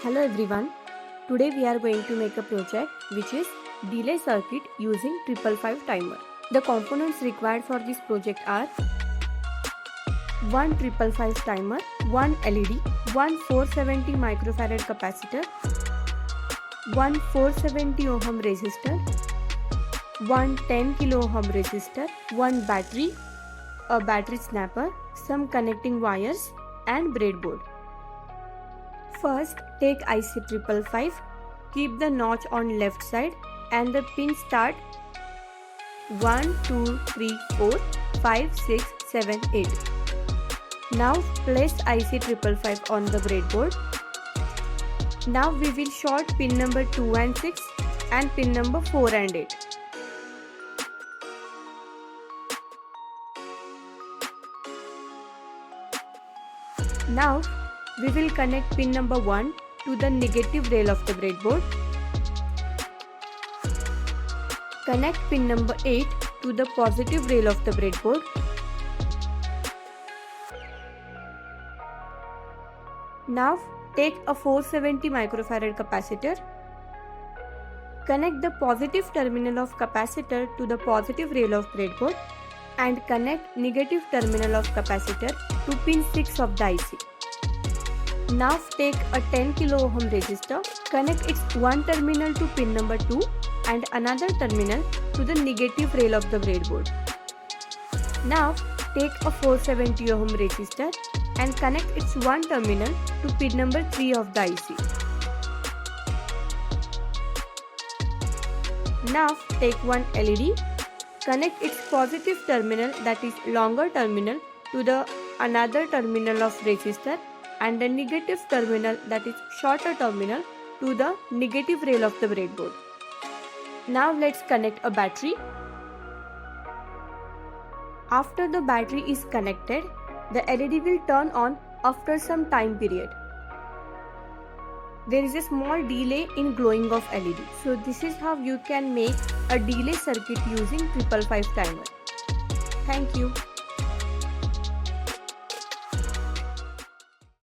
Hello everyone, today we are going to make a project which is delay circuit using 555 timer. The components required for this project are one 555 timer, one LED, one 470 microfarad capacitor, one 470 ohm resistor, one 10 kilo ohm resistor, one battery, a battery snapper, some connecting wires and breadboard. First, take IC 555, keep the notch on left side and the pin start 1, 2, 3, 4, 5, 6, 7, 8. Now place IC 555 on the breadboard. Now we will short pin number 2 and 6 and pin number 4 and 8. Now we will connect pin number 1 to the negative rail of the breadboard. Connect pin number 8 to the positive rail of the breadboard. Now take a 470 microfarad capacitor. Connect the positive terminal of capacitor to the positive rail of breadboard and connect negative terminal of capacitor to pin 6 of the IC. Now take a 10 kilo ohm resistor, connect its one terminal to pin number 2 and another terminal to the negative rail of the breadboard. Now take a 470 ohm resistor and connect its one terminal to pin number 3 of the IC. Now take one LED, connect its positive terminal, that is longer terminal, to the another terminal of resistor and the negative terminal, that is shorter terminal, to the negative rail of the breadboard. Now let's connect a battery. After the battery is connected, the LED will turn on after some time period. There is a small delay in glowing of LED. So this is how you can make a delay circuit using 555 timer. Thank you.